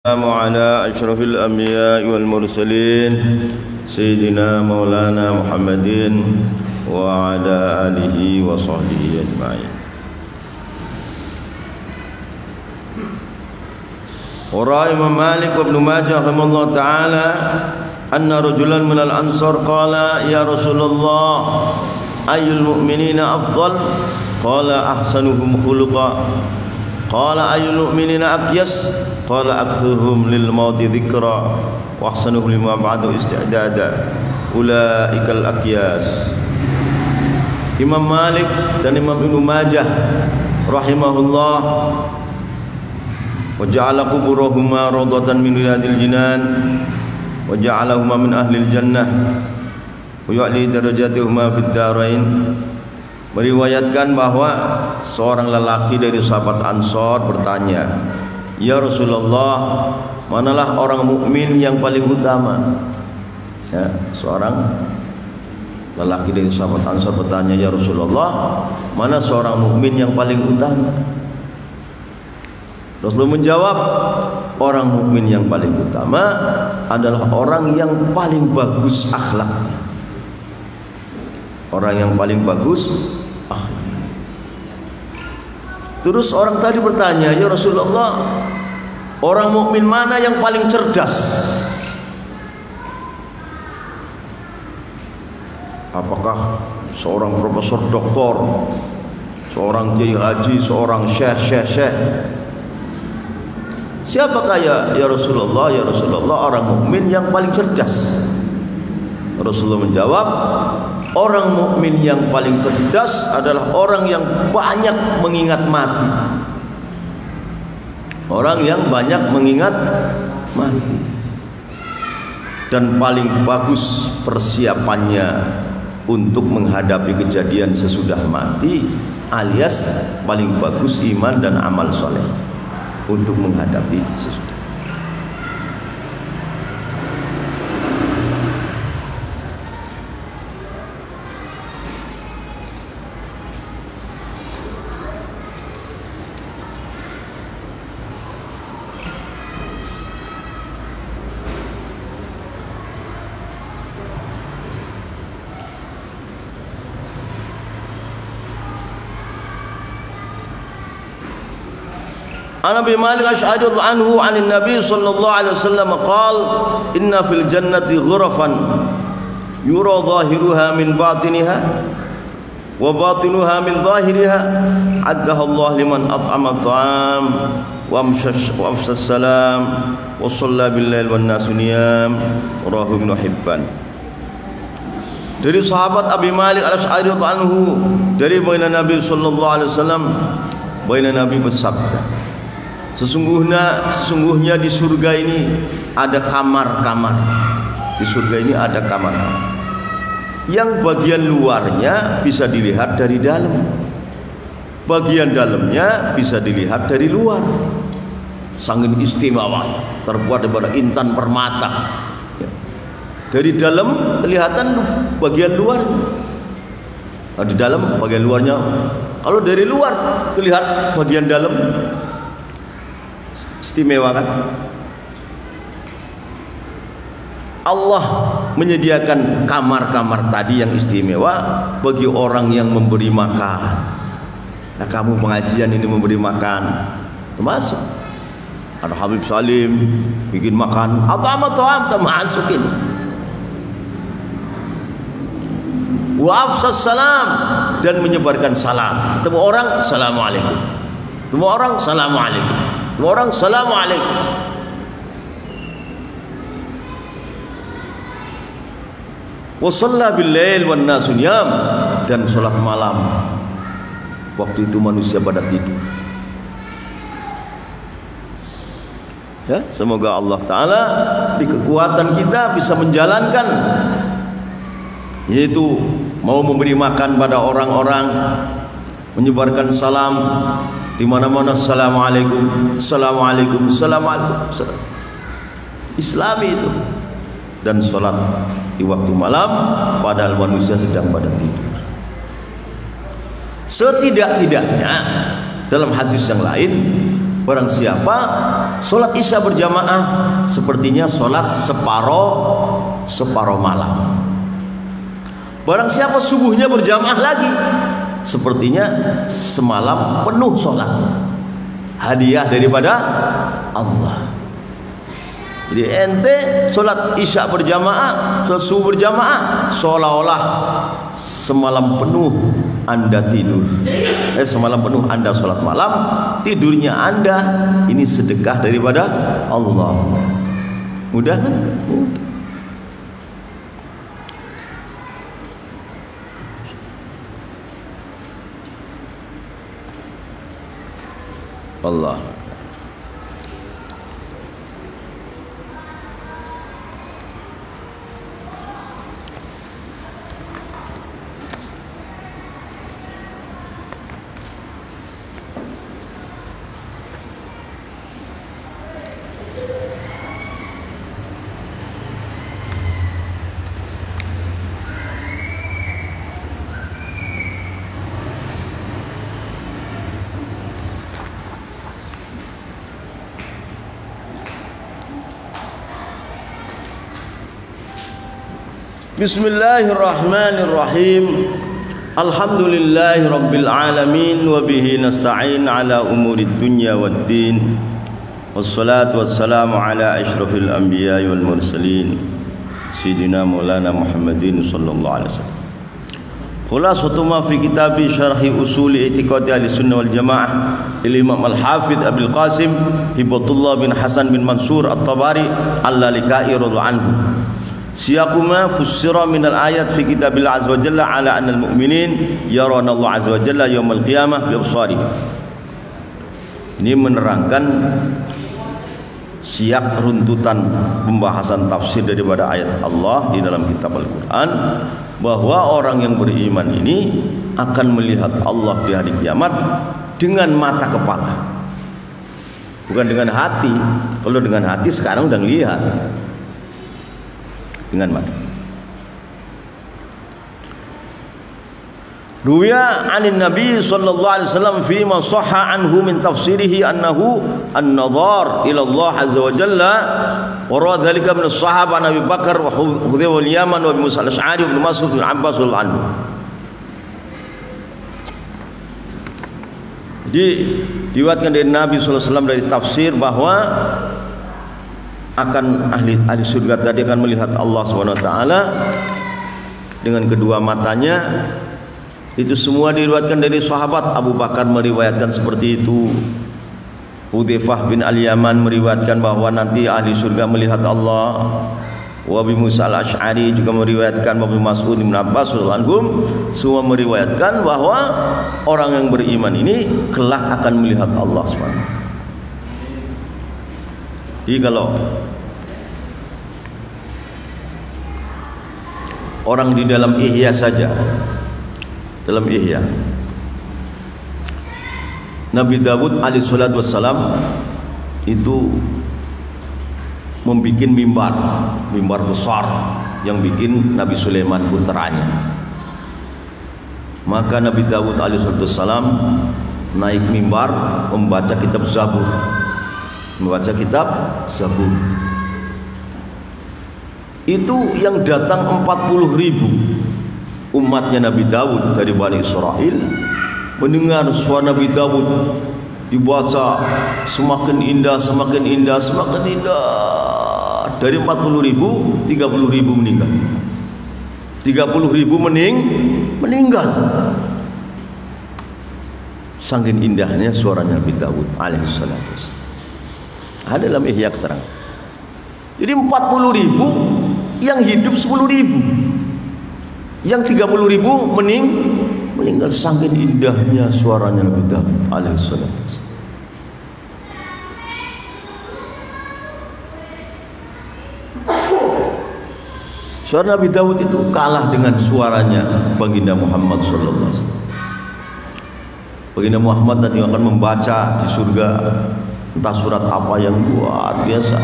Assalamu ala asyrafil anbiya wal mursalin Sayyidina Maulana Muhammadin wa ala alihi wa sahbihi ajma'in. Wa Imam Malik wa Ibn Majah rahimahullah ta'ala anna rajulan minal ansar qala ya Rasulullah ayyul mu'minina afdal qala ahsanuhum khuluqa qala ayyul mu'minina aqyas qala akthuruhum lil mauti dzikra wa ahsanuhum lima ba'du isti'dada ulaikal aqyas. Imam Malik dan Imam Ibnu Majah rahimahullah wa ja'ala quburahuma rawdatan min riyadil jinan wa ja'alahuma min ahlil jannah wa yu'li darajatihuma fid darain. Meriwayatkan bahwa seorang lelaki dari sahabat Ansor bertanya, "Ya Rasulullah, manalah orang mukmin yang paling utama?" Ya, seorang lelaki dari sahabat Ansor bertanya, "Ya Rasulullah, mana seorang mukmin yang paling utama?" Rasulullah menjawab, "Orang mukmin yang paling utama adalah orang yang paling bagus akhlaknya." Orang yang paling bagus akhlak. Terus orang tadi bertanya, "Ya Rasulullah, orang mukmin mana yang paling cerdas?" Apakah seorang profesor doktor, seorang kiai haji, seorang syekh? Siapakah ya Rasulullah? Ya Rasulullah, orang mukmin yang paling cerdas. Rasulullah menjawab, orang mukmin yang paling cerdas adalah orang yang banyak mengingat mati. Orang yang banyak mengingat mati dan paling bagus persiapannya untuk menghadapi kejadian sesudah mati, alias paling bagus iman dan amal soleh untuk menghadapi sesudah. An Abi Malik Asy'ari anhu 'an Nabi sallallahu alaihi wasallam qala inna fil jannati ghurafan yura zahiruha min batiniha wa batinuha min zahiriha addaha Allah liman at'ama at'am wa afsha salam wa shalla bil lail wan nasu niyam rawahu Ibnu Hibban. Dari sahabat Abi Malik Asy'ari anhu dari baginda Nabi sallallahu alaihi wasallam, baginda Nabi bersabda, Sesungguhnya di surga ini ada kamar-kamar. Di surga ini ada kamar yang bagian luarnya bisa dilihat dari dalam, bagian dalamnya bisa dilihat dari luar. Sangat istimewa, terbuat daripada intan permata. Dari dalam kelihatan bagian luar, di dalam bagian luarnya. Kalau dari luar kelihatan bagian dalam. Istimewa kan? Allah menyediakan kamar-kamar tadi yang istimewa bagi orang yang memberi makan. Nah, kamu pengajian ini memberi makan, termasuk. Ada Habib Salim bikin makan, atau termasuk ini. Wa afsas salam, dan menyebarkan salam. Ketemu orang, assalamualaikum. Ketemu orang, assalamualaikum. Orang assalamualaikum. Wa shalla bil lail wan nasu niyam, dan salat malam waktu itu manusia pada tidur. Ya, semoga Allah taala di kekuatan kita bisa menjalankan, yaitu mau memberi makan pada orang-orang, menyebarkan salam di mana-mana, assalamualaikum, assalamualaikum, assalamualaikum. Islami itu. Dan sholat di waktu malam padahal manusia sedang pada tidur. Setidak-tidaknya dalam hadis yang lain Barang siapa sholat isya berjamaah, sepertinya sholat separuh malam. Barang siapa subuhnya berjamaah lagi, sepertinya semalam penuh sholat. Hadiah daripada Allah. Jadi ente sholat isya berjamaah, sholat subuh berjamaah, seolah-olah semalam penuh Anda tidur. Semalam penuh Anda sholat malam, tidurnya Anda ini sedekah daripada Allah. Mudah kan? Mudah. Allah. Bismillahirrahmanirrahim. Alhamdulillahi rabbil alamin wa bihi nasta'in ala umurid dunya waddin. Wassalatu wassalamu ala asyrafil anbiya'i wal mursalin sayyidina maulana Muhammadin sallallahu alaihi wasallam. Khulasatu ma fi kitabi syarhi usuli i'tiqadi ahlussunnah wal jamaah lil Imam Al-Hafidz Abdul Qasim Hibatullah bin Hasan bin Mansur At-Tabari Al-Lalikai radhiyallahu anhu. Siyaquma fussira minal ayat fi kitabil azza wa jalla ala anna al-mu'minin yarana Allah azza wa jalla yaumal qiyamah bi absarihim. Ini menerangkan siyak runtutan pembahasan tafsir daripada ayat Allah di dalam kitab Al-Qur'an, bahwa orang yang beriman ini akan melihat Allah di hari kiamat dengan mata kepala, bukan dengan hati. Kalau dengan hati sekarang udah lihat, dengan mata. Ruwiya 'anil Nabi sallallahu alaihi wasallam fi ma sahha anhu min tafsirihi annahu an-nadhar ila Allah azza wa jalla wa rawa dhalika min as-sahaba Nabi Bakar wa Hudzaifah al-Yaman wa Musa al-Ash'ari wa Ibnu Mas'ud bin Abbas radhiyallahu anhu. Jadi diriwayatkan dari Nabi sallallahu alaihi wasallam dari tafsir bahwa akan ahli surga tadi akan melihat Allah Subhanahu wa taala dengan kedua matanya. Itu semua diriwayatkan dari sahabat. Abu Bakar meriwayatkan seperti itu. Hudzaifah bin Al-Yaman meriwayatkan bahwa nanti ahli surga melihat Allah. Wabi Musa al-Ash'ari juga meriwayatkan, Wabi Mas'ud bin Abbas radhiyallahu anhum semua meriwayatkan bahwa orang yang beriman ini kelak akan melihat Allah Subhanahu wa taala. Jadi kalau orang di dalam Ihya saja, dalam Ihya, Nabi Dawud alaihi salatu wassalam itu membikin mimbar besar yang bikin Nabi Sulaiman putranya. Maka Nabi Dawud alaihi salatu wassalam naik mimbar membaca kitab Zabur. Itu yang datang 40.000 umatnya Nabi Dawud dari Bani Israel mendengar suara Nabi Dawud dibaca semakin indah. Dari 40.000, 30.000 meninggal. 30.000 meninggal. Saking indahnya suaranya Nabi Dawud alaihissalam. Ada dalam Ihya keterangan. Jadi 40.000 yang hidup 10.000, yang 30.000 meninggal. Saking indahnya suaranya Nabi Dawud alaihissalam. Suara Nabi Dawud itu kalah dengan suaranya baginda Muhammad sallallahu alaihi wasallam. Baginda Muhammad nanti akan membaca di surga entah surat apa yang luar biasa,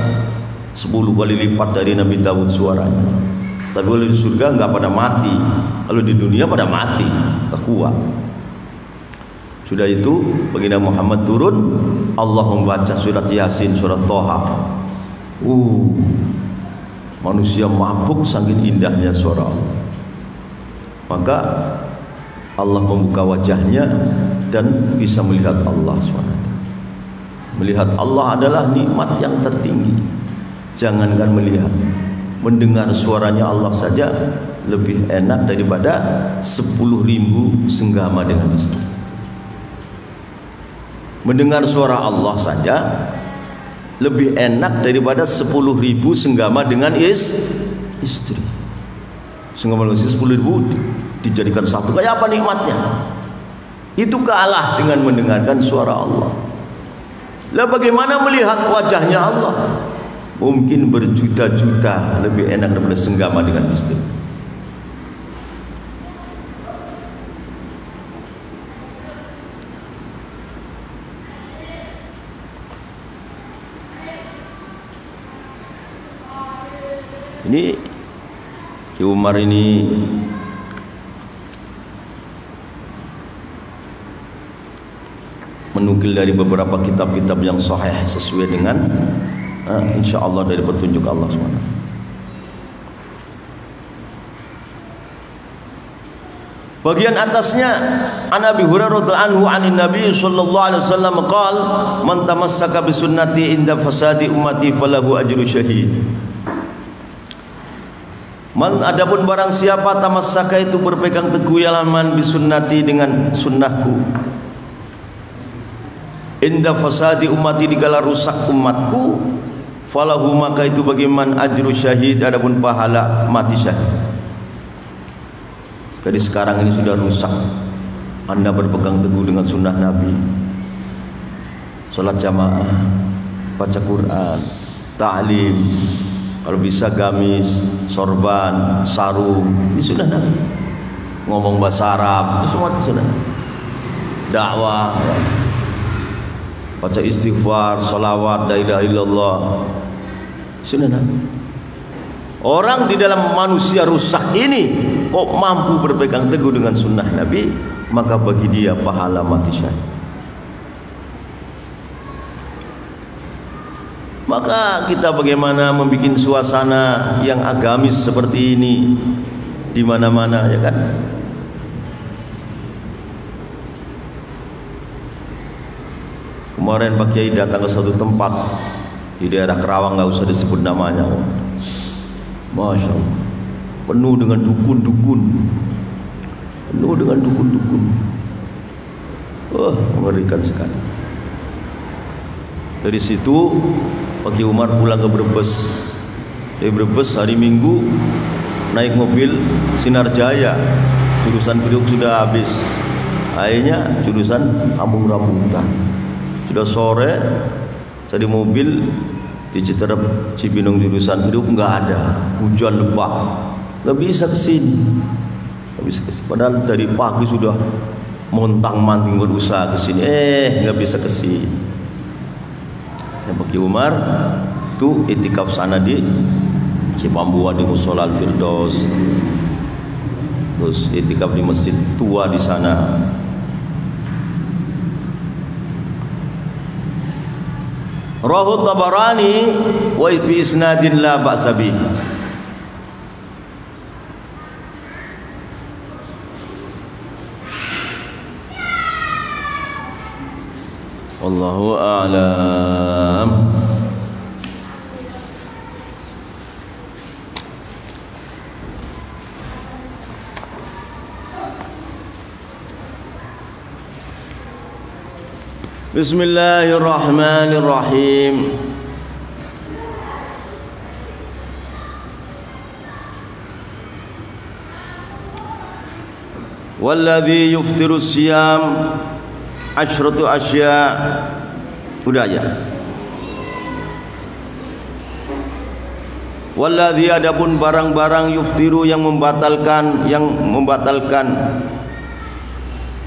10 kali lipat dari Nabi Dawud suaranya. Tapi kalau di surga enggak pada mati, kalau di dunia pada mati, kuat. Sudah itu baginda Muhammad turun, Allah membaca surat Yasin, surat Toha. Manusia mabuk saking indahnya suara Allah. Maka Allah membuka wajahnya dan bisa melihat Allah SWT. Melihat Allah adalah nikmat yang tertinggi. Jangankan melihat, mendengar suaranya Allah saja lebih enak daripada 10.000 senggama dengan istri. Mendengar suara Allah saja lebih enak daripada 10.000 senggama dengan istri. Senggama dengan istri 10.000 dijadikan satu. Kayak apa nikmatnya? Itu kalah dengan mendengarkan suara Allah. Lah bagaimana melihat wajahnya Allah? Mungkin berjuta-juta lebih enak daripada senggama dengan istri. Ini Ki Umar ini menukil dari beberapa kitab-kitab yang sahih sesuai dengan insya Allah dari petunjuk Allah SWT. Bagian atasnya An Abi Hurairah anhu anin Nabi sallallahu alaihi wasallam qala man tamassaka bi sunnati inda fasadi ummati falahu ajru syahid. Man adapun barang siapa tamassaka itu berpegang teguh yalaman bisunnati dengan sunnahku, inda fasadi ummati dikala rusak umatku, falahu maka itu bagaimana ajru syahid, adapun pahala mati syahid. Jadi sekarang ini sudah rusak. Anda berpegang teguh dengan sunnah Nabi, sholat jamaah, baca Quran, ta'lim, kalau bisa gamis, sorban, sarung, ini sudah Nabi. Ngomong bahasa Arab, itu semua sudah. Dakwah, baca istighfar, salawat, la ilaha illallah, sudah Nabi. Orang di dalam manusia rusak ini kok mampu berpegang teguh dengan sunnah Nabi, maka bagi dia pahala mati syahid. Maka kita bagaimana membuat suasana yang agamis seperti ini di mana-mana, ya kan? Kemarin Pak Kiai datang ke suatu tempat di daerah Kerawang, nggak usah disebut namanya, Masya Allah, penuh dengan dukun-dukun, penuh dengan dukun-dukun. Mengerikan sekali. Dari situ Pak Kiai Umar pulang ke Brebes. Dari Brebes hari Minggu naik mobil Sinar Jaya, jurusan Priok sudah habis, akhirnya jurusan Kampung Rambutan. Sudah sore cari mobil di Citerep Cibinong jurusan Priok, nggak ada, hujan lebat, nggak bisa kesini, nggak bisa kesini. Padahal dari pagi sudah montang-manting berusaha kesini, nggak bisa kesini. Pak Kiai Umar itu itikaf sana di Cipambua di Mushola Al-Firdaus, terus itikaf di masjid tua di sana. Rahu Tabarani wa bi isnadin la ba'sa bih. Wallahu a'lam. Bismillahirrahmanirrahim. Walladzi yuftiru siyam asyratu asya. Udah aja. Walladzi adapun barang-barang yuftiru yang membatalkan,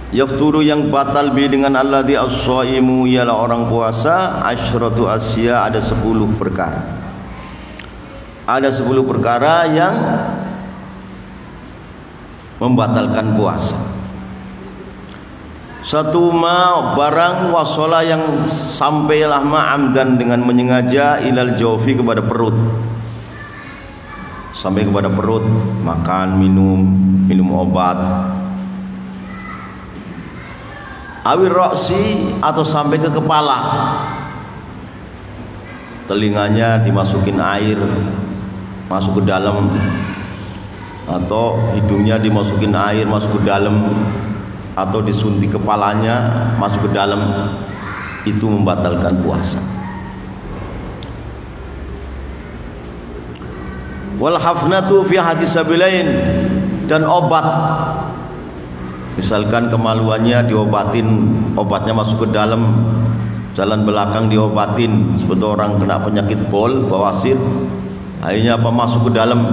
yafturu yang batal bi dengan alladzi as-shaimu ialah orang puasa, asyratu asya, ada 10 perkara. Ada 10 perkara yang membatalkan puasa. Satu ma barang wasola yang sampailah ma'amdan dengan menyengaja ilal jawfi kepada perut, sampai kepada perut, makan, minum obat. Awir roksi atau sampai ke kepala, telinganya dimasukin air masuk ke dalam, atau hidungnya dimasukin air masuk ke dalam, atau disuntik kepalanya masuk ke dalam, itu membatalkan puasa. Wal hafnatu fi hadis sabilain, dan obat, misalkan kemaluannya diobatin, obatnya masuk ke dalam, jalan belakang diobatin, seperti orang kena penyakit bol, bawasir, akhirnya apa masuk ke dalam,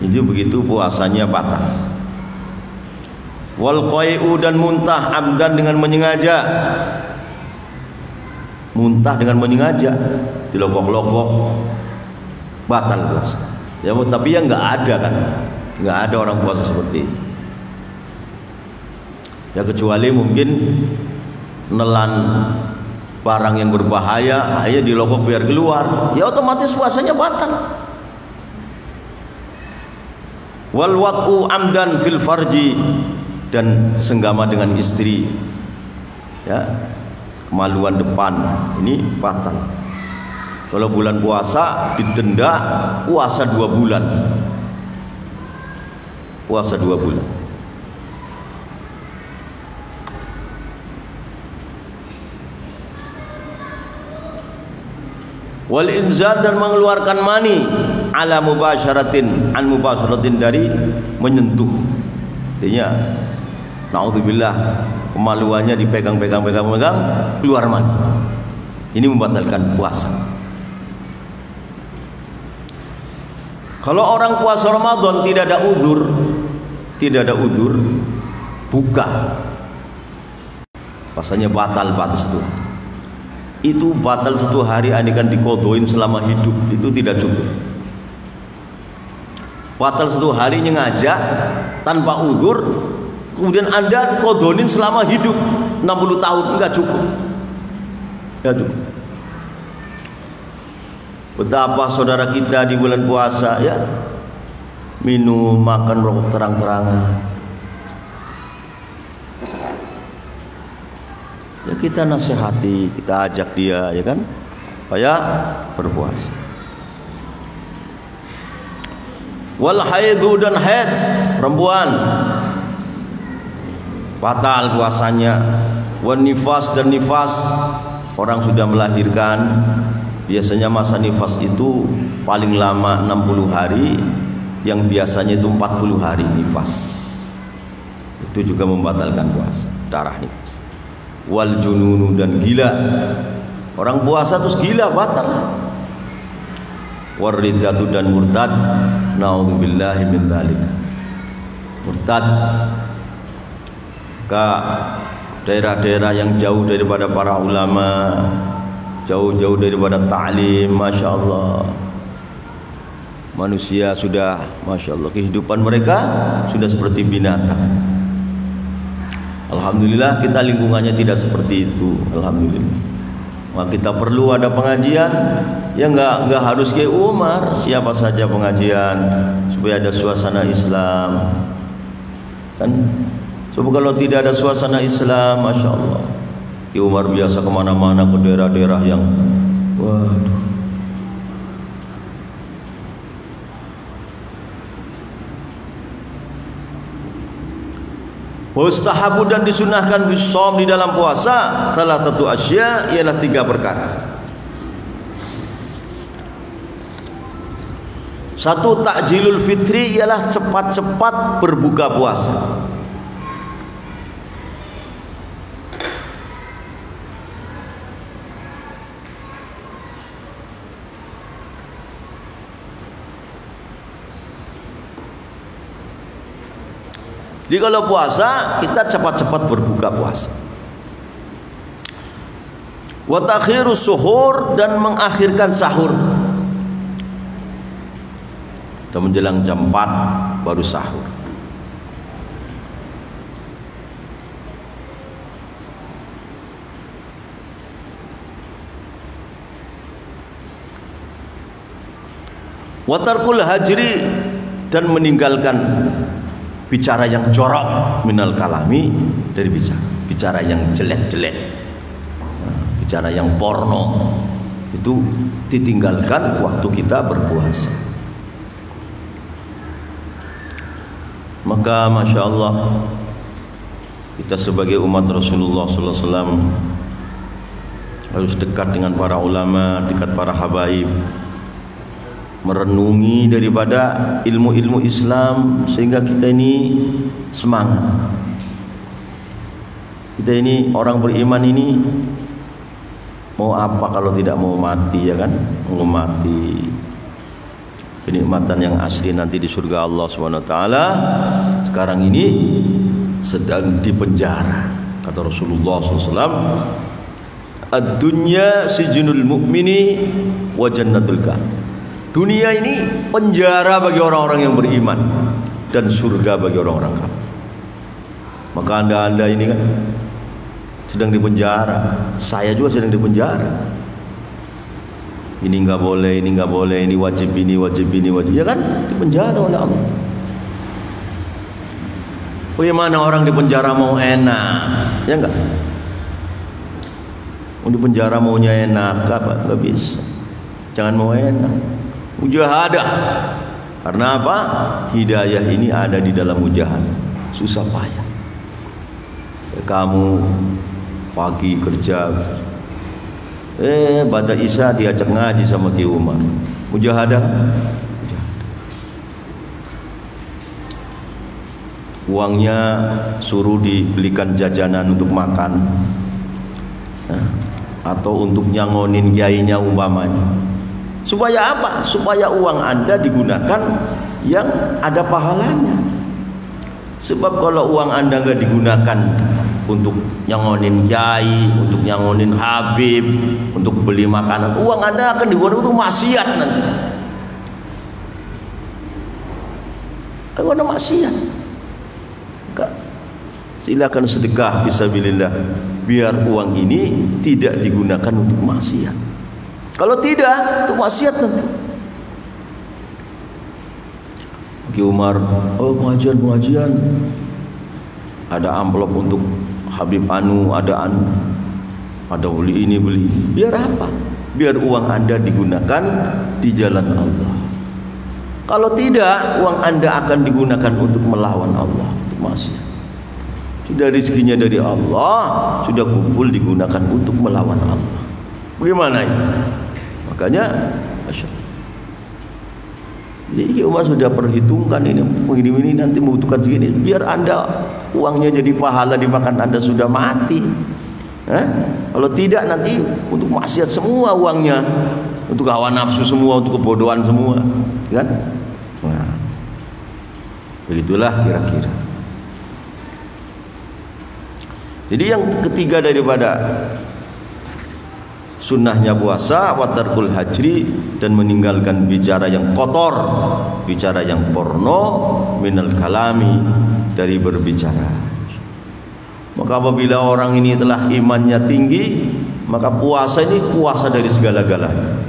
itu begitu puasanya batal. Wal qai'u, dan muntah abdan dengan menyengaja, muntah dengan menyengaja, dilogok-logok, batal puasa. Ya, tapi ya nggak ada kan, nggak ada orang puasa seperti itu. Ya kecuali mungkin nelan barang yang berbahaya, akhirnya dilogok biar keluar, ya otomatis puasanya batal. Wal wat'u amdan fil farji, dan senggama dengan istri, ya, kemaluan depan, ini batal. Kalau bulan puasa didenda puasa 2 bulan, puasa 2 bulan. Wal inzal, dan mengeluarkan mani ala mubasyaratin, an mubasyaratin, dari menyentuh. Artinya naudzubillah, kemaluannya dipegang-pegang keluar mani, ini membatalkan puasa. Kalau orang puasa Ramadan tidak ada uzur, buka, puasanya batal satu. Itu batal 1 hari, andaikan dikodoin selama hidup, itu tidak cukup. Batal 1 hari nyengaja tanpa uzur, kemudian Anda kodonin selama hidup 60 tahun, enggak cukup. Enggak cukup. Betapa saudara kita di bulan puasa, ya, minum, makan, rokok terang-terangan. Ya kita nasihati, kita ajak dia, ya kan, supaya berpuasa. Wal haidu, dan haid perempuan batal puasanya. Wan nifas, dan nifas, orang sudah melahirkan, biasanya masa nifas itu paling lama 60 hari, yang biasanya itu 40 hari nifas, itu juga membatalkan puasa, darah nifas. Wal jununu, dan gila, orang puasa terus gila, batal. Waridatu, dan murtad, naudzubillahi min dzalik, murtad ke daerah-daerah yang jauh daripada para ulama, jauh-jauh daripada ta'lim. Masya Allah, manusia sudah, Masya Allah, kehidupan mereka sudah seperti binatang. Alhamdulillah kita lingkungannya tidak seperti itu, alhamdulillah. Maka kita perlu ada pengajian, ya nggak harus kayak Umar, siapa saja pengajian, supaya ada suasana Islam kan. Sebab kalau tidak ada suasana Islam, Masya Allah, Ki Umar biasa kemana-mana ke daerah-daerah yang, waduh, mustahabu, dan disunahkan fisom, di dalam puasa, salah satu asya, ialah 3 perkara. 1, takjilul fitri, ialah cepat-cepat berbuka puasa. Jadi kalau puasa kita cepat-cepat berbuka puasa. Wa takhirus suhur, dan mengakhirkan sahur. Kita menjelang jam 4 baru sahur. Wa tarkul hajri, dan meninggalkan bicara yang jorok, minal kalami, dari bicara yang jelek-jelek, bicara yang porno, itu ditinggalkan waktu kita berpuasa. Maka Masya Allah, kita sebagai umat Rasulullah SAW harus dekat dengan para ulama, dekat para habaib, merenungi daripada ilmu-ilmu Islam, sehingga kita ini semangat. Kita ini orang beriman ini mau apa kalau tidak mau mati, ya kan? Mau mati. Kenikmatan yang asli nanti di surga Allah Subhanahu wa taala. Sekarang ini sedang dipenjara. Kata Rasulullah SAW, ad-dunya sijnul mu'mini wa jannatul kafir. Dunia ini penjara bagi orang-orang yang beriman dan surga bagi orang-orang kafir. Maka anda ini kan sedang dipenjara. Saya juga sedang dipenjara. Ini nggak boleh, ini nggak boleh, ini wajib, ini wajib, ini wajib. Ya kan, dipenjara oleh Allah. Bagaimana orang di penjara mau enak? Ya enggak? Mau di penjara maunya enak, nggak bisa. Jangan mau enak. Mujahadah. Karena apa? Hidayah ini ada di dalam mujahadah. Susah payah. Kamu pagi kerja, pada Isya diajak ngaji sama Ki Umar. Mujahadah. Uangnya suruh dibelikan jajanan untuk makan, atau untuk nyangonin kiainya umpamanya. Supaya apa? Supaya uang Anda digunakan yang ada pahalanya. Sebab kalau uang Anda nggak digunakan untuk nyangonin kiai, untuk nyangonin habib, untuk beli makanan, uang Anda akan digunakan untuk maksiat nanti. Akan ada maksiat. Silakan sedekah fisabilillah, biar uang ini tidak digunakan untuk maksiat. Kalau tidak, untuk maksiat nanti. Ki Umar, oh pengajian, ada amplop untuk Habib Anu, ada beli ini beli. Biar apa? Biar uang Anda digunakan di jalan Allah. Kalau tidak, uang Anda akan digunakan untuk melawan Allah, untuk maksiat. Sudah rezekinya dari Allah, sudah kumpul digunakan untuk melawan Allah. Bagaimana itu? Makanya, Masya Allah. Jadi Umar sudah perhitungkan ini nanti membutuhkan segini. Biar Anda uangnya jadi pahala dimakan Anda sudah mati. Kalau tidak nanti untuk maksiat semua uangnya, untuk hawa nafsu semua, untuk kebodohan semua, kan? Nah, begitulah kira-kira. Jadi yang ketiga daripada sunnahnya puasa, watarkul hajri, dan meninggalkan bicara yang kotor, bicara yang porno, minal kalami, dari berbicara. Maka apabila orang ini telah imannya tinggi, maka puasa ini puasa dari segala-galanya.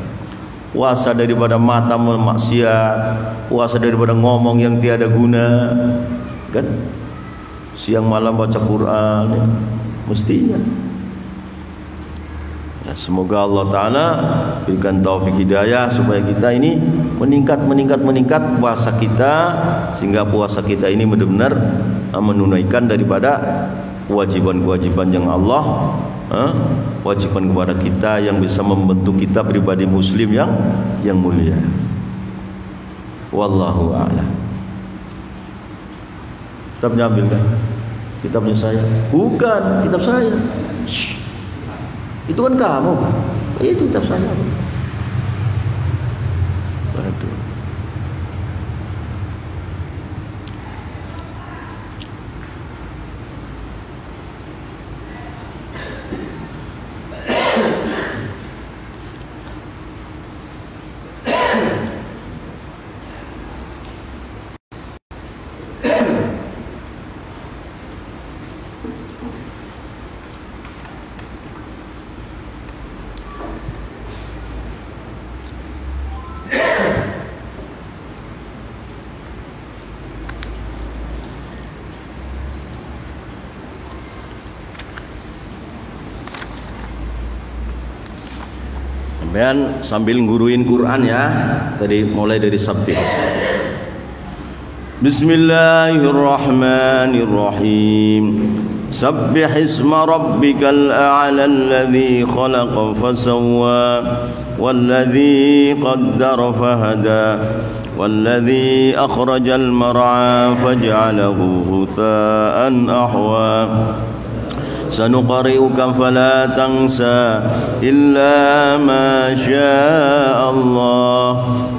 Puasa daripada mata memaksiat, puasa daripada ngomong yang tiada guna, kan? Siang malam baca Quran, ya, mestinya. Ya, semoga Allah Ta'ala berikan taufik hidayah supaya kita ini meningkat puasa kita, sehingga puasa kita ini benar-benar menunaikan daripada kewajiban-kewajiban yang Allah wajibkan kepada kita, yang bisa membentuk kita pribadi muslim yang mulia. Wallahu a'lam. Kitabnya ambilkan. Kitabnya saya. Bukan, kitab saya. Shhh. Itu kan kamu, Pak. Itu kitab saya. Waduh. Sampean sambil nguruin Quran ya. Tadi mulai dari Sabbih. Bismillahirrahmanirrahim. Sabbih isma rabbikal a'la alladhi khalaqa fasawwa walladhi qaddara fahada والذي أخرج المرعى فجعله غثاء أحوى سنقرئك فلا تنسى إلا ما شاء الله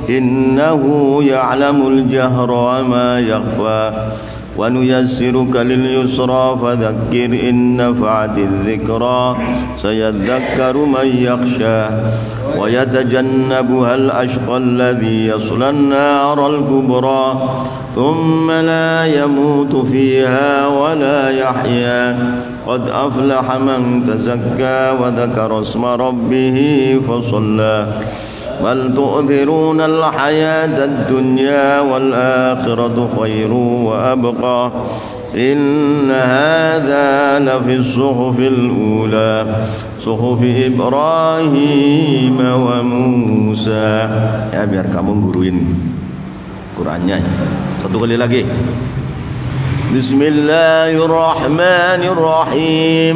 إنه يعلم الجهر وما يخفى ونيسرك لليسرى فذكر إن نفعت الذكرى سيذكر من يخشى ويتجنبها الأشقى الذي يصلى النار الكبرى ثم لا يموت فيها ولا يحيا قد أفلح من تزكى وذكر اسم ربه فصلى بل تؤثرون الحياة الدنيا والآخرة خير وأبقى إن هذا لفي الصحف الأولى صحف إبراهيم وموسى. Ya biar kamu guruin Qurannya. Satu kali lagi. Bismillahirrahmanirrahim.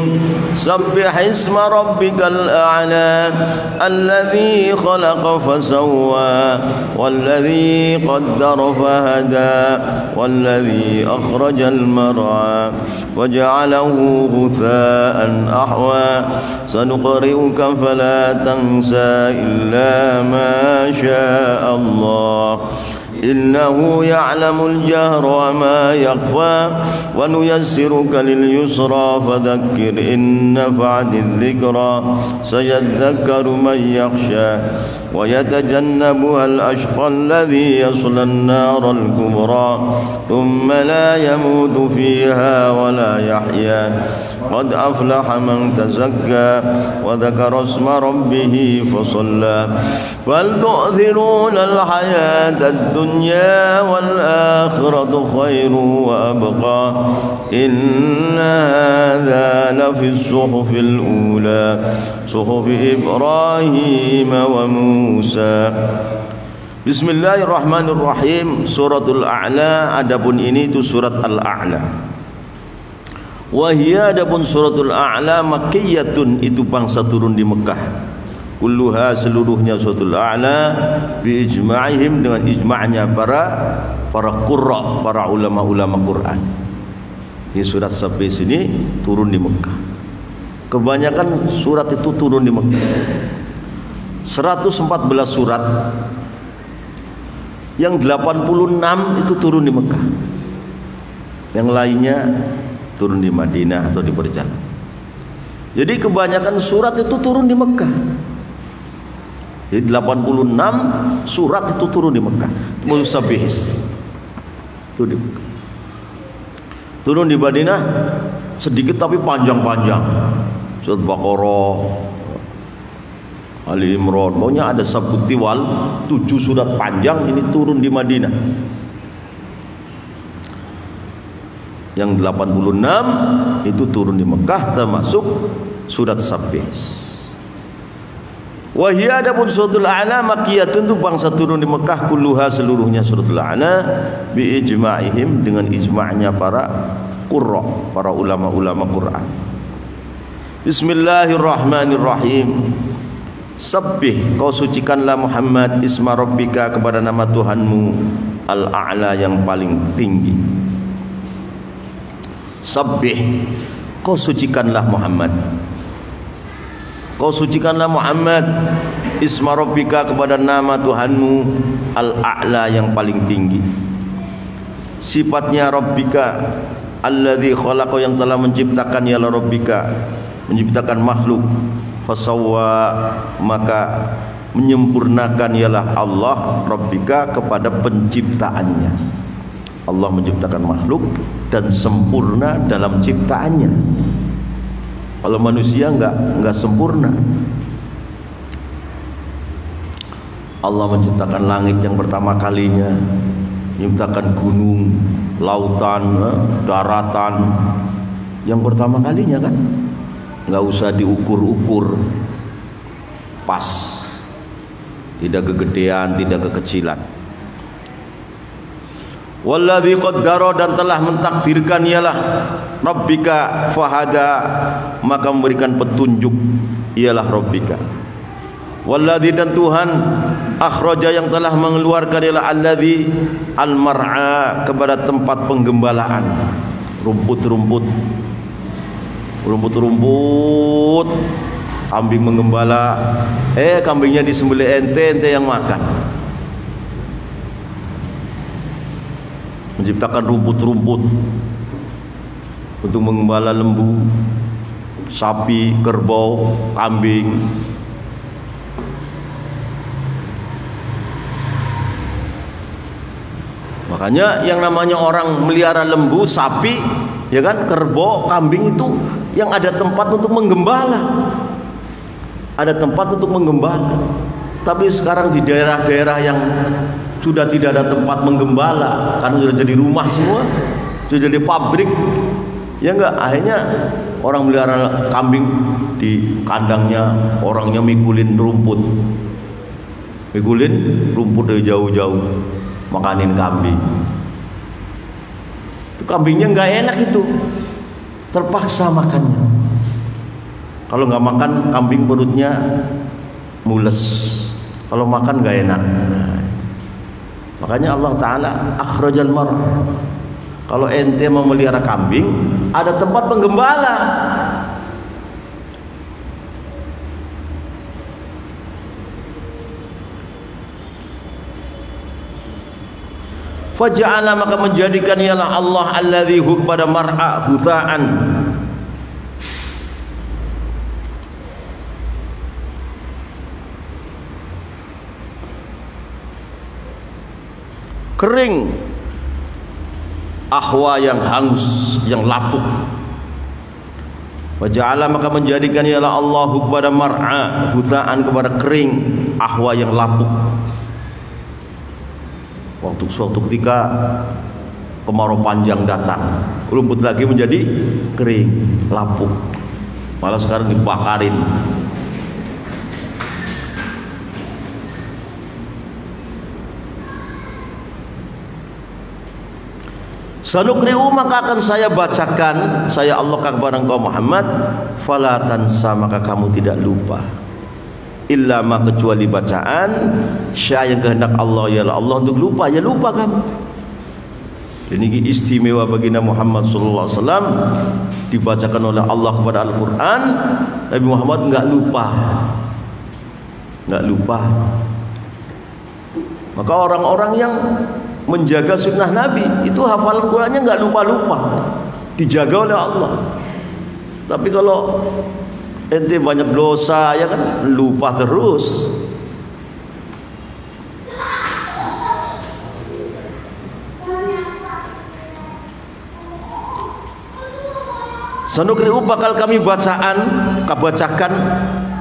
Sabbih isma rabbikal a'la alladhi khalaqa fasawwa walladhi qaddara fahada walladhi akhrajal mar'a waja'alahu ghutha'an ahwa sanuqri'uka fala tansa illa ma syaa Allah إنه يعلم الجهر وما يخفى ونيسرك لليسرى فذكر إن نفعت الذكرى سيذكر من يخشى ويتجنبها الأشقى الذي يصلى النار الكبرى ثم لا يموت فيها ولا يحيا قد أفلح من تزكى وذكر اسم ربه فصلى بل تؤثرون الحياة الدنيا والآخرة خير وأبقى إن هذا لفي الصحف الأولى صحف إبراهيم وموسى. Bismillahirrahmanirrahim. Suratul A'la. Adapun ini itu surat Al-A'la. Wahia adapun suratul A'la makkiyatun, itu bangsa turun di Mekah. Kulluha seluruhnya suratul A'la bi ijma'ihim, dengan ijma'nya para qurra, para ulama-ulama Quran. Di surat Sabbih sini turun di Mekah. Kebanyakan surat itu turun di Mekah. 114 surat, yang 86 itu turun di Mekah. Yang lainnya turun di Madinah atau di perjalanan. Jadi kebanyakan surat itu turun di Mekah. Jadi 86 surat itu turun di Mekah. Musabbih itu di Mekah. Turun di Madinah sedikit tapi panjang-panjang. Surat Baqarah, Ali Imran, pokoknya ada sabut tiwal, 7 surat panjang ini turun di Madinah. Yang 86 itu turun di Mekah, termasuk surat Sabbih. Wahia adapun suratul A'la makkiyatun, itu bangsa turun di Mekah. Kulluha seluruhnya suratul A'la bi ijma'ihim, dengan ijma'nya para qurra, para ulama-ulama Quran. Bismillahirrahmanirrahim. Sabbih, kau sucikanlah Muhammad, isma rabbika, kepada nama Tuhanmu, al-a'la, yang paling tinggi. Sabbih, kau sucikanlah Muhammad, kau sucikanlah Muhammad, isma rabbika, kepada nama Tuhanmu, al-a'la, yang paling tinggi. Sifatnya rabbika, alladzi khalaqa, yang telah menciptakan, ialah rabbika, menciptakan makhluk. Fasawwa, maka menyempurnakan, ialah Allah, rabbika, kepada penciptaannya. Allah menciptakan makhluk dan sempurna dalam ciptaannya. Kalau manusia enggak sempurna. Allah menciptakan langit yang pertama kalinya, menciptakan gunung, lautan, daratan yang pertama kalinya kan. Enggak usah diukur-ukur, pas tidak kegedean, tidak kekecilan. Walladzi qaddara, dan telah mentakdirkan ialah Rabbika fahada, maka memberikan petunjuk ialah Rabbika. Walladzi, dan Tuhan akhraja, yang telah mengeluarkan ialah alladzi al-mar'a, kepada tempat penggembalaan, rumput-rumput, kambing menggembala, kambingnya disembelih ente yang makan. Menciptakan rumput-rumput untuk menggembala lembu, sapi, kerbau, kambing. Makanya yang namanya orang melihara lembu, sapi, ya kan, kerbau, kambing, itu yang ada tempat untuk menggembala. Ada tempat untuk menggembala. Tapi sekarang di daerah-daerah yang sudah tidak ada tempat menggembala karena sudah jadi rumah semua, sudah jadi pabrik, ya enggak, akhirnya orang melihara kambing di kandangnya, orangnya mikulin rumput dari jauh-jauh, makanin kambing. Itu kambingnya enggak enak, itu terpaksa makannya. Kalau nggak makan, kambing perutnya mules, kalau makan nggak enak. Makanya Allah Ta'ala akhrajal mar'. Kalau ente mau melihara kambing, ada tempat penggembala. Faja'ala, maka menjadikan ialah Allah alladzi hu, pada mar'a hutha'an, kering, ahwa, yang hangus, yang lapuk. Waja'ala, maka menjadikan ialah Allahu kepada mar'a hutha'an, kepada kering, ahwa, yang lapuk. Waktu suatu ketika kemarau panjang datang, rumput lagi menjadi kering, lapuk, malah sekarang dibakarin. Sanukri'u, maka akan saya bacakan, saya Allah kepada engkau Muhammad, fala tansa, maka kamu tidak lupa, illa ma, kecuali bacaan sya, yang kehendak Allah ialah Allah untuk lupa, ya lupa kamu. Ini istimewa baginda Muhammad sallallahu alaihi wasallam, dibacakan oleh Allah kepada Al-Qur'an, Nabi Muhammad enggak lupa. Maka orang-orang yang menjaga sunnah Nabi itu hafalan Qurannya nggak lupa-lupa, dijaga oleh Allah. Tapi kalau ente banyak dosa, ya kan, lupa terus. Sanukri'u, bakal kami bacakan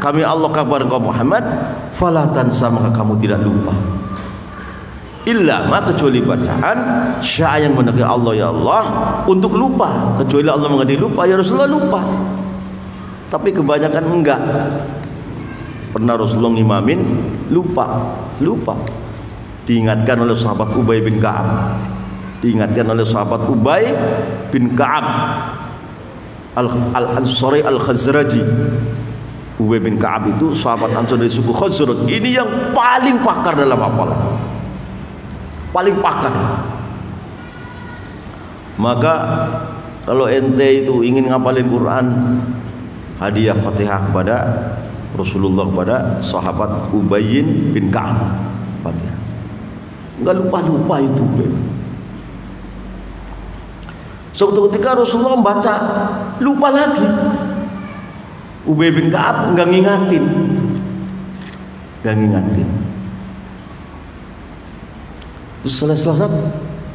kami Allah kabar engkau Muhammad, fala tansa, maka kamu tidak lupa, illa ma, kecuali bacaan sya, yang menegak Allah ya Allah untuk lupa. Kecuali Allah mengenai lupa, ya Rasulullah lupa. Tapi kebanyakan enggak. Pernah Rasulullah ngimamin lupa. Diingatkan oleh sahabat Ubay bin Ka'ab. Al-Ansari Al-Khazraji. Ubay bin Ka'ab itu sahabat Ansar dari suku Khazraj. Ini yang paling pakar dalam hafalan, paling pakar. Maka kalau ente itu ingin ngapalin Quran, hadiah Fatihah kepada Rasulullah, kepada sahabat Ubay bin Ka'ab, Fatihah. Enggak lupa-lupa itu. Suatu ketika Rasulullah membaca, lupa lagi. Ubay bin Ka'ab enggak ngingatin. Terus selesai kata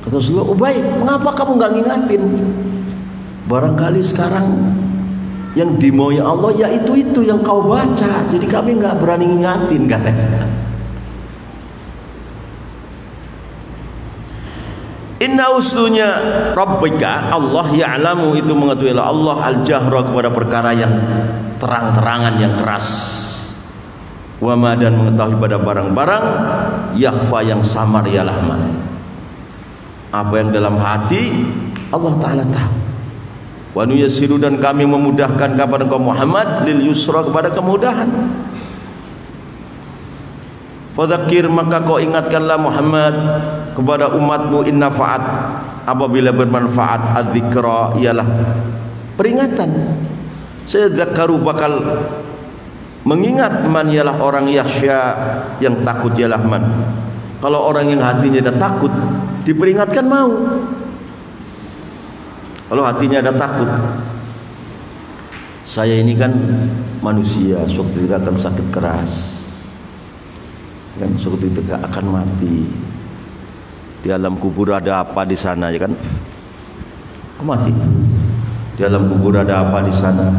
Rasulullah, Ubay, mengapa kamu nggak ngingatin? Barangkali sekarang yang dimaunya Allah ya itu yang kau baca, jadi kami nggak berani ngingatin, katanya. Inna uslunya Rabbika, Allah ya'lamu, itu mengetahui Allah al-jahra, kepada perkara yang terang-terangan, yang keras. wa ma dan mengetahui pada barang-barang yakhfa yang samar ialah ma. Apa yang dalam hati Allah Ta'ala tahu. Wa nuyassiru dan kami memudahkan kepada kaum Muhammad lil yusra kepada kemudahan. Fadzakir maka kau ingatkanlah Muhammad kepada umatmu in nafaat apabila bermanfaat adzikra ialah peringatan. Sayadzakkaru bakal mengingat man ialah orang yakhsya yang takut ialah man. Kalau orang yang hatinya ada takut diperingatkan mau. Kalau hatinya ada takut, saya ini kan manusia, suatu ketika akan sakit keras, kan suatu ketika akan mati. Di alam kubur ada apa di sana, ya kan? Aku mati. Di alam kubur ada apa di sana?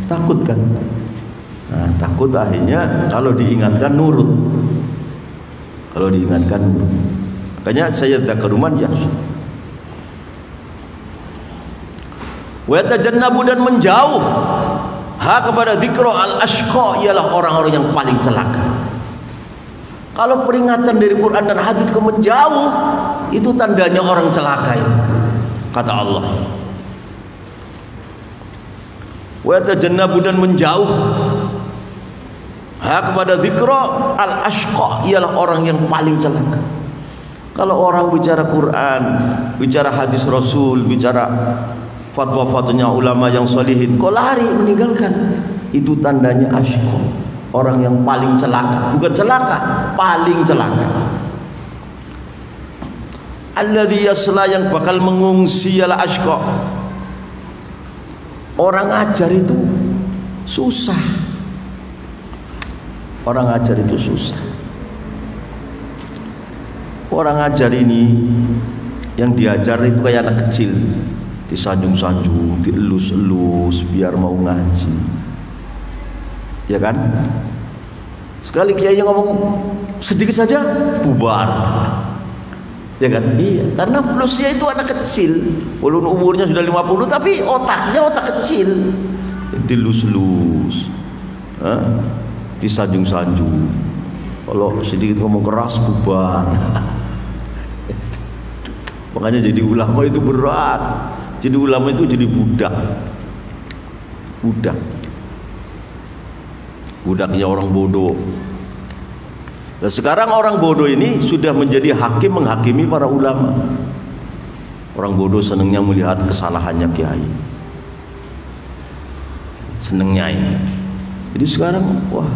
Takut kan? Nah, takut akhirnya kalau diingatkan nurut. Kalau diingatkan nurut. Makanya saya dzakaruman ya. Wa yatajannabu dan menjauh kepada dzikra al-ashqa ialah orang-orang yang paling celaka. Kalau peringatan dari Quran dan hadis ke menjauh, itu tandanya orang celaka itu, kata Allah. Wa yatajannabu dan menjauh kepada dzikra al-ashqa ialah orang yang paling celaka. Kalau orang bicara Quran, bicara hadis Rasul, bicara fatwa-fatwanya ulama yang solihin, kok lari meninggalkan, itu tandanya ashqa, orang yang paling celaka. Bukan celaka, paling celaka. Alladzi yasla yang bakal mengungsi ialah ashqa. Orang ajar itu susah. Orang ajar itu susah. Orang ajar ini yang diajar itu kayak anak kecil, disanjung-sanjung, dielus-elus biar mau ngaji, ya kan? Sekali kiai ngomong sedikit saja bubar, ya kan? Iya, karena manusia itu anak kecil, walaupun umurnya sudah 50 tapi otaknya otak kecil, dilus-lus, disanjung-sanjung. Kalau sedikit ngomong keras bubar. Makanya jadi ulama itu berat. Jadi ulama itu jadi budak. Budaknya orang bodoh. Nah, sekarang orang bodoh ini sudah menjadi hakim menghakimi para ulama. Orang bodoh senangnya melihat kesalahannya kiai. Senangnya ini. Jadi sekarang wah,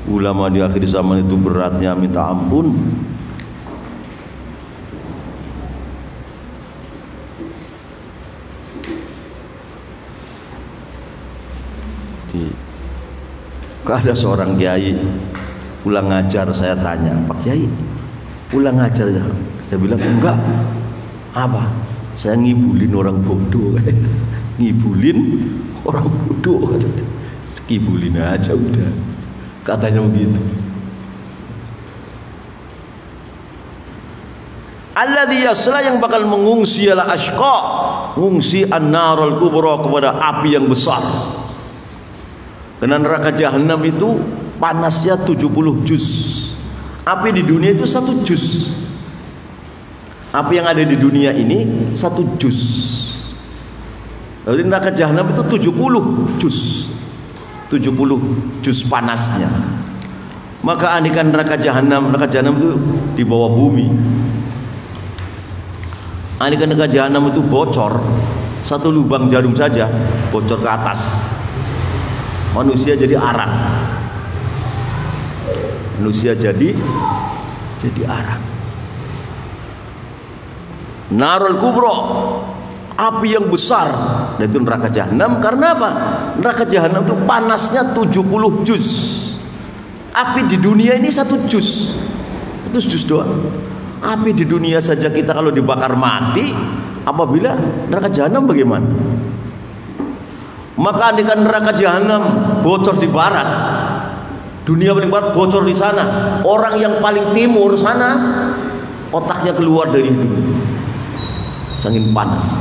ulama di akhir zaman itu beratnya minta ampun. Ada seorang kiai pulang ngajar, saya tanya, Pak Kiai pulang ngajar ya? Saya bilang enggak. Apa? Saya ngibulin orang bodoh. Ngibulin orang bodoh, katanya. Ngibulin aja udah, katanya begitu. Alladzi yasla yang bakal mengungsi ala ashqa, mengungsi an-narul kubra kepada api yang besar. Karena neraka jahanam itu panasnya 70 juz. Api di dunia itu 1 juz. Api yang ada di dunia ini 1 juz. Lalu neraka jahanam itu 70 juz. 70 juz panasnya. Maka andikan neraka jahanam itu di bawah bumi. Andikan neraka jahanam itu bocor, 1 lubang jarum saja bocor ke atas, manusia jadi arang. Manusia jadi arang. Narul kubro, api yang besar, dan itu neraka jahanam. Karena apa? Neraka jahanam itu panasnya 70 juz. Api di dunia ini 1 juz. Itu juz doang. Api di dunia saja kita kalau dibakar mati, apabila neraka jahanam bagaimana? Maka andikan neraka jahanam bocor di barat, dunia paling barat bocor di sana, orang yang paling timur sana otaknya keluar dari dunia, saking panas.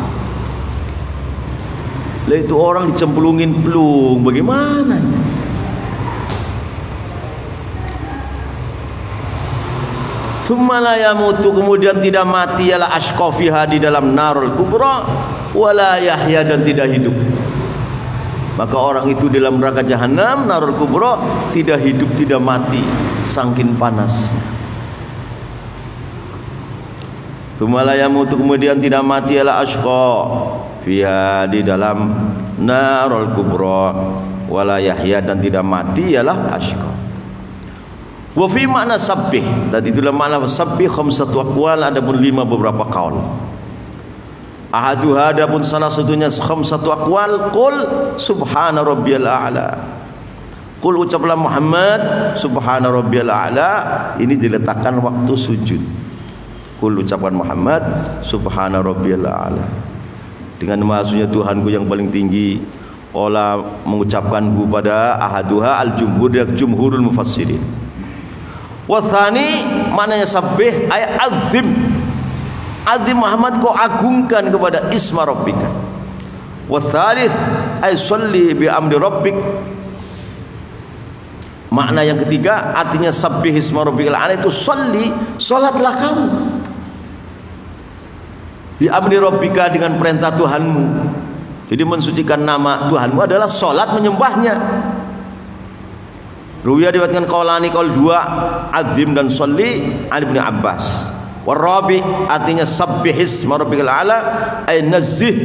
Lah itu orang dicemplungin pelung, bagaimana? Tsumma la yamutu, kemudian tidak mati, ialah ashqa fiha, di dalam narul kubra, wala yahya, dan tidak hidup. Maka orang itu dalam neraka jahanam narul kubra tidak hidup, tidak mati, saking panas. Tsumma la yamutu, kemudian tidak mati, ialah ashqa fiha, di dalam narul kubra, wala yahya, dan tidak mati, ialah ashqa. Wa fi makna sabbih, dan itulah makna sabbih khamsatu aqwal, ada pun 5 beberapa qaul. Ahaduha, ada pun salah satunya khamsatu aqwal, qul subhana rabbiyal a'la. Qul, ucaplah Muhammad subhana rabbiyal a'la, ini diletakkan waktu sujud. Qul, ucapkan Muhammad subhana rabbiyal a'la, dengan maksudnya Tuhanku yang paling tinggi. Qala, mengucapkanku pada ahaduha al-jumhur, jumhurul mufassirin. Wathani, maknanya sabbih ay azim, azim Muhammad, kau agungkan kepada isma rabbika. Wathalith ay sholli bi amri rabbik, makna yang ketiga artinya sabbih isma rabbikal a'la itu sholli, salatlah kamu, bi amri rabbika, dengan perintah Tuhanmu. Jadi mensucikan nama Tuhanmu adalah salat menyembahnya. Ruya diriwayatkan qaulani, qaul 2 azim dan sholli an Ibnu Abbas. Warabi, artinya sabbih isma rabbikal a'la ay nazzih,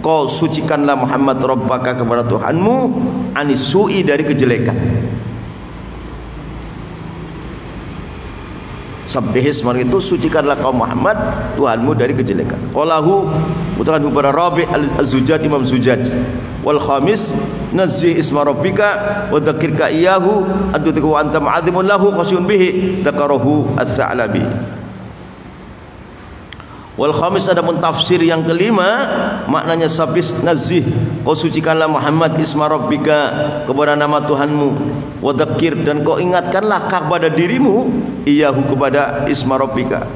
kau sucikanlah Muhammad rabbaka, kepada Tuhanmu, anis su'i, dari kejelekan. Sabbih isma, itu sucikanlah kau Muhammad Tuhanmu dari kejelekan. Qalahu, mutakan kepada Rabi' az-Zujaj, Imam Zujaj. Wal khamis nazzih isma rabbika wa dzakirka iyyahu adduka wa anta ma'adzimun lahu khasyun bihi, dzakarahu ats-Tsa'labi. Wal khamis, adapun tafsir yang kelima, maknanya sabis nazzih, kau sucikanlah Muhammad isma rabbika, kepada nama Tuhanmu, wa dzakir, dan kau ingatkanlah kepada dirimu, iyyahu, kepada isma rabbika,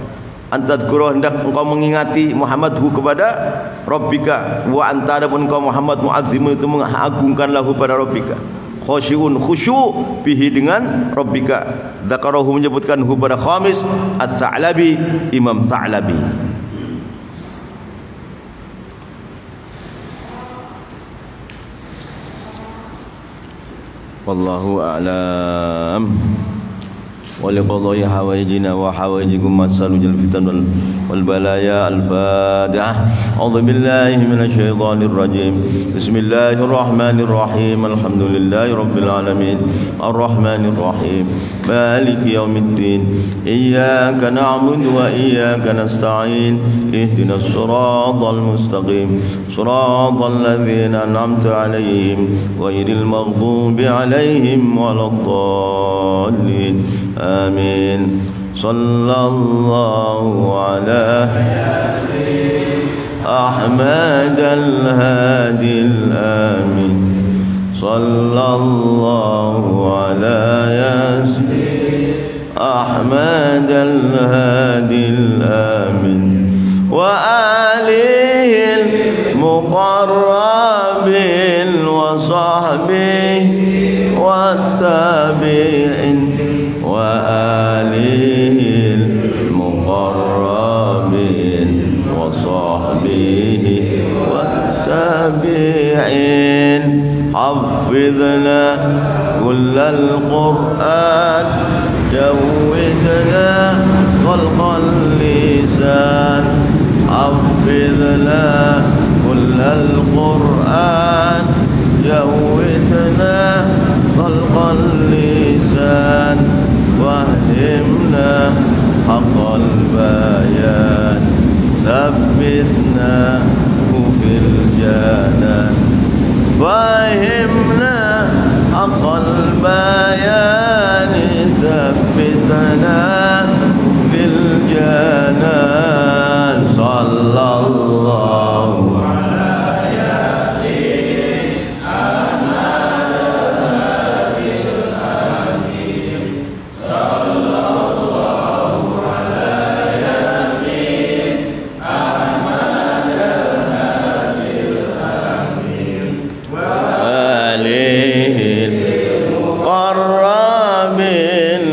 antadzkura, hendak engkau mengingati Muhammadhu, kepada rabbika, wa anta, adapun engkau Muhammad mu'azzimun, itu mengagungkanlah pada rabbika, khasyun, khusyuk, bihi, dengan rabbika, dzakarahu, menyebutkan hu pada khamis, ats-Tsa'labi, Imam Tsa'labi. Wallahu a'lam. ولقضاء حوائجنا وحوائجكم مسألة الفتن والبلايا. الفاتحة. أعوذ بالله من الشيطان الرجيم. بسم الله الرحمن الرحيم. الحمد لله رب العالمين الرحمن الرحيم مالك يوم الدين إياك نعبد وإياك نستعين اهدنا الصراط المستقيم صراط الذين أنعمت عليهم غير المغضوب عليهم ولا الضالين آمين. صلى الله على أحمد الهادي الآمين. صلى الله على ياسين أحمد الهادي الآمين وآله المقربين وصحبه والتابعين وآله المقربين وصحبه والتابعين. حفظنا كل القرآن جودنا خلق اللسان. حفظنا كل القرآن جودنا خلق اللسان. وهمنا حق البيان ثبتنا في الجنان. فهمنا حق البيان ثبتنا في الجنان. صلى الله على ياسين أحمد الهادي الآمين. صلى الله على ياسين أحمد الهادي الآمين وآله المقربين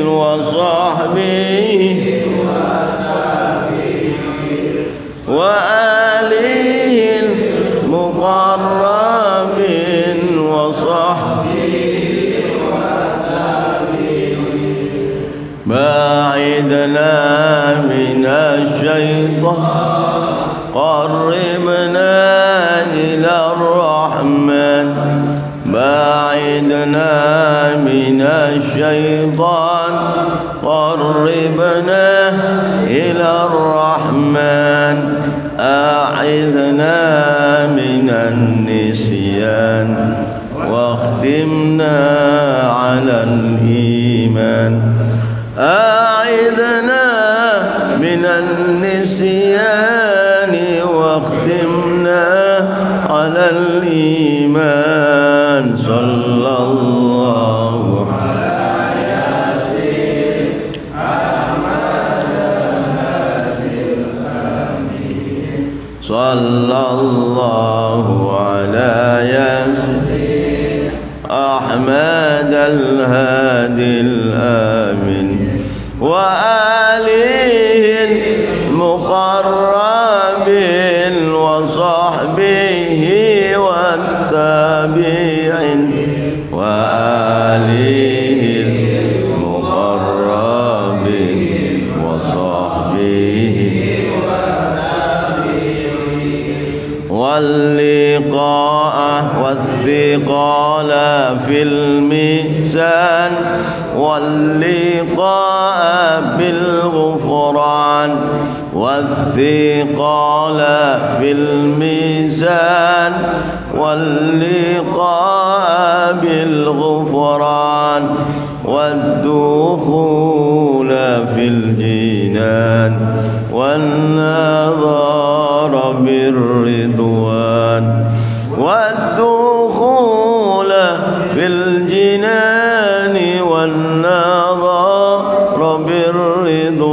من الشيطان قربنا إلى الرحمن باعدنا من الشيطان قربنا إلى الرحمن أعذنا من النسيان واختمنا على الإيمان أعذنا من النسيان واختمنا على الإيمان صلى الله على ياسين أحمد الهادي الأمين صلى الله على ياسين أحمد الهادي الآمين وآله المقربين وصحبه والتابعين وآله المقربين وصحبه واللقاء والثقال في الميزان واللقاء بالغفران والثقال في الميزان واللقاء بالغفران والدخول في الجنان والنظر بالرضوان والدخول في الجنان والنظر بالرضوان